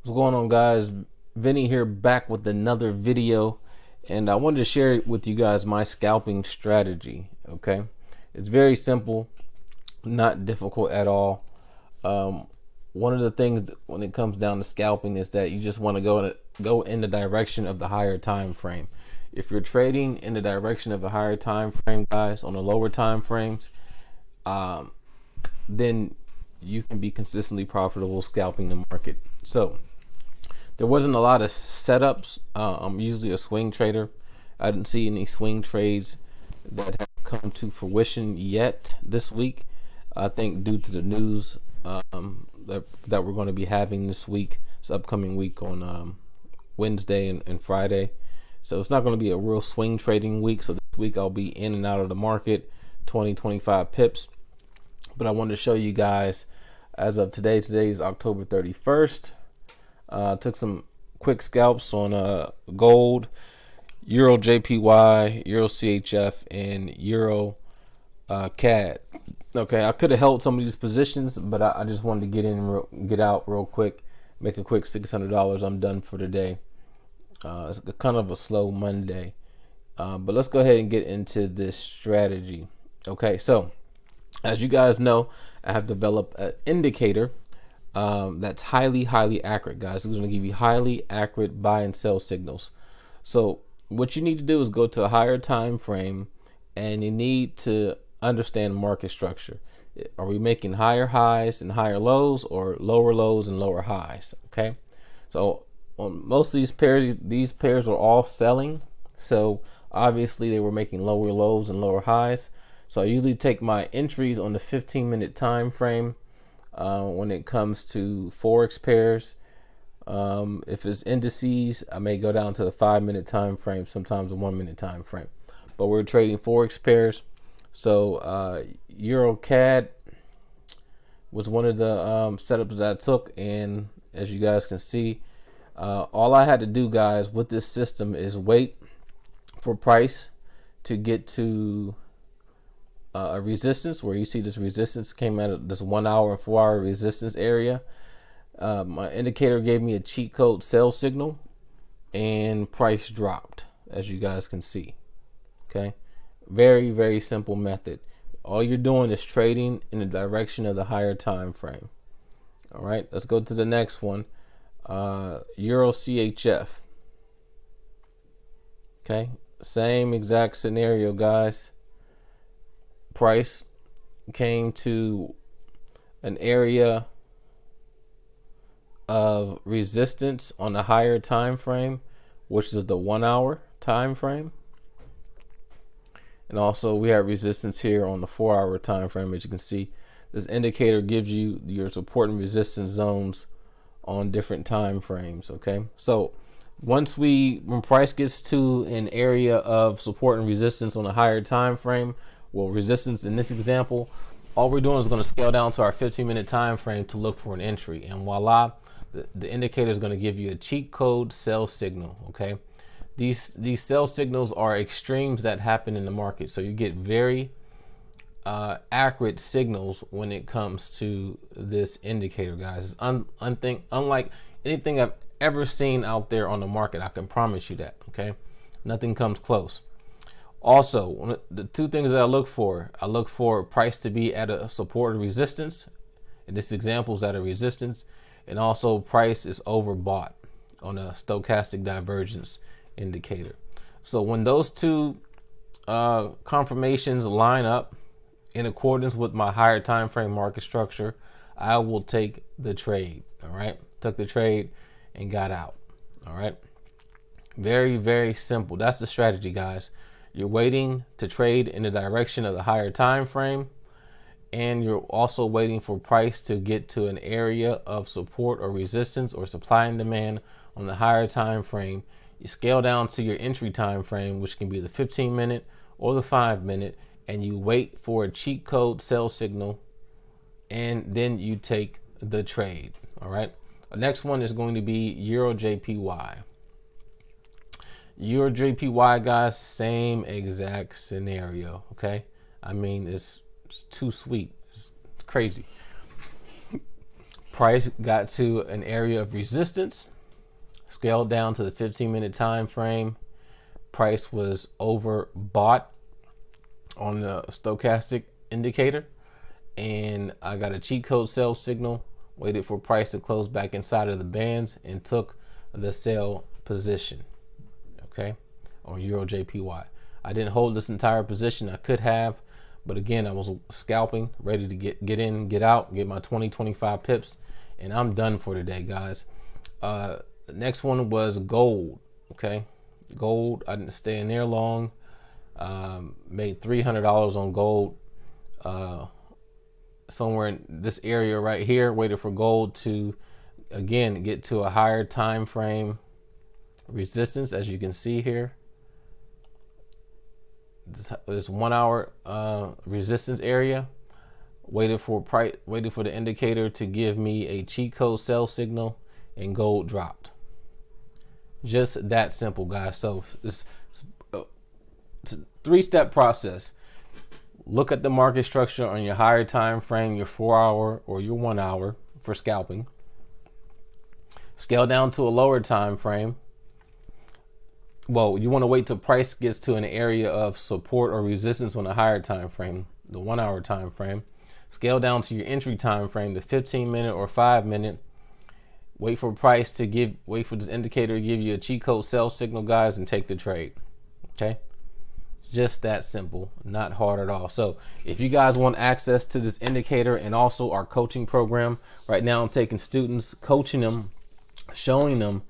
What's going on, guys? Vinny here, back with another video, and I wanted to share with you guys my scalping strategy. Okay, it's very simple, not difficult at all. um, One of the things when it comes down to scalping is that you just want to go in the direction of the higher time frame. If you're trading in the direction of a higher time frame, guys, on the lower time frames, then you can be consistently profitable scalping the market. So there wasn't a lot of setups. I'm usually a swing trader. I didn't see any swing trades that have come to fruition yet this week. I think due to the news that we're going to be having this week, this upcoming week on Wednesday and Friday. So it's not going to be a real swing trading week. So this week I'll be in and out of the market, 20-25 pips. But I wanted to show you guys as of today. Today is October 31st. Took some quick scalps on gold, Euro JPY, Euro CHF, and Euro CAD. Okay, I could have held some of these positions, but I just wanted to get out real quick, make a quick $600. I'm done for today. It's kind of a slow Monday, but let's go ahead and get into this strategy. Okay, so as you guys know, I have developed an indicator that's highly accurate, guys. It's going to give you highly accurate buy and sell signals. So what you need to do is go to a higher time frame, and you need to understand market structure. Are we making higher highs and higher lows, or lower lows and lower highs? Okay, so on most of these pairs are all selling, so obviously they were making lower lows and lower highs. So I usually take my entries on the 15-minute time frame. When it comes to Forex pairs, if it's indices, I may go down to the 5-minute time frame, sometimes a 1-minute time frame. But we're trading Forex pairs. So Euro CAD was one of the setups that I took, and as you guys can see, all I had to do, guys, with this system is wait for price to get to a resistance, where you see this resistance came out of this 1 hour and 4 hour resistance area. My indicator gave me a cheat code sell signal, and price dropped, as you guys can see. Okay, very simple method. All you're doing is trading in the direction of the higher time frame. All right, let's go to the next one. Euro CHF. Okay, same exact scenario, guys. Price came to an area of resistance on the higher time frame, which is the 1 hour time frame, and also we have resistance here on the 4 hour time frame. As you can see, this indicator gives you your support and resistance zones on different time frames. Okay, so when price gets to an area of support and resistance on a higher time frame, well, resistance in this example, all we're doing is going to scale down to our 15-minute time frame to look for an entry, and voila, the indicator is going to give you a cheat code sell signal. Okay, these sell signals are extremes that happen in the market, so you get very accurate signals when it comes to this indicator, guys. It's unlike anything I've ever seen out there on the market. I can promise you that. Okay, nothing comes close. Also, the two things that I look for price to be at a support or resistance. In this example is at a resistance, and also price is overbought on a stochastic divergence indicator. So when those two confirmations line up in accordance with my higher time frame market structure, I will take the trade. All right, took the trade and got out. All right, very simple. That's the strategy, guys. You're waiting to trade in the direction of the higher time frame, and you're also waiting for price to get to an area of support or resistance or supply and demand on the higher time frame. You scale down to your entry time frame, which can be the 15-minute or the 5-minute, and you wait for a cheat code sell signal, and then you take the trade. All right, the next one is going to be Euro JPY. Euro JPY, guys, same exact scenario. Okay, I mean, it's too sweet. It's crazy. Price got to an area of resistance, scaled down to the 15-minute time frame. Price was overbought on the stochastic indicator, and I got a cheat code sell signal, waited for price to close back inside of the bands, and took the sell position, okay, on Euro JPY. I didn't hold this entire position. I could have, but again, I was scalping, ready to get in, get out, get my 20-25 pips, and I'm done for today, guys. The next one was gold, okay. Gold, I didn't stay in there long. Made $300 on gold. Somewhere in this area right here, waited for gold to again get to a higher time frame resistance, as you can see here. This 1 hour resistance area. Waited for the indicator to give me a cheat code sell signal, and gold dropped. Just that simple, guys. So it's a 3-step process. Look at the market structure on your higher time frame, your 4 hour or your 1 hour for scalping. Scale down to a lower time frame. Well, you want to wait till price gets to an area of support or resistance on a higher time frame, the 1 hour time frame. Scale down to your entry time frame, the 15-minute or 5-minute. Wait for price to wait for this indicator to give you a cheat code sell signal, guys, and take the trade. Okay, just that simple, not hard at all. So if you guys want access to this indicator and also our coaching program, right now I'm taking students, coaching them, showing them,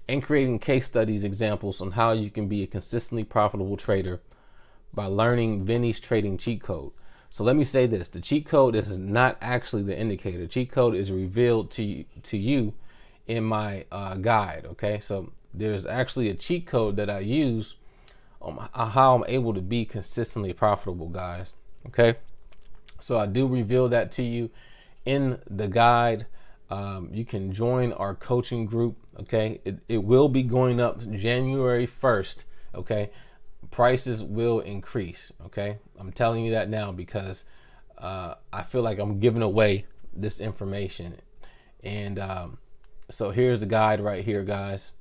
and creating case studies, examples on how you can be a consistently profitable trader by learning Vinny's trading cheat code. So let me say this: the cheat code is not actually the indicator. Cheat code is revealed to you in my guide. Okay, so there's actually a cheat code that I use on how I'm able to be consistently profitable, guys. Okay, so I do reveal that to you in the guide. You can join our coaching group. Okay, it will be going up January 1st. Okay, prices will increase. Okay, I'm telling you that now because I feel like I'm giving away this information. And so here's the guide right here, guys.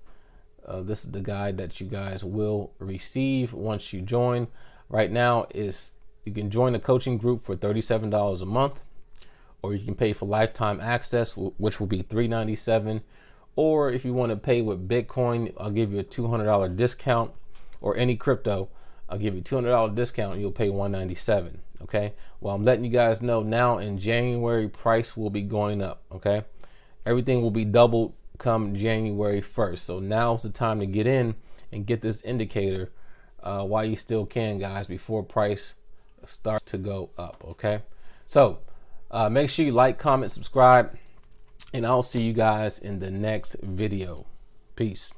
This is the guide that you guys will receive once you join. Right now is you can join the coaching group for $37 a month, or you can pay for lifetime access, which will be $397. Or if you want to pay with Bitcoin, I'll give you a $200 discount, or any crypto, I'll give you a $200 discount and you'll pay $197. Okay, well, I'm letting you guys know now in January, price will be going up. Okay, everything will be doubled come January 1st. So now's the time to get in and get this indicator while you still can, guys, before price starts to go up. Okay, so make sure you like, comment, subscribe, and I'll see you guys in the next video. Peace.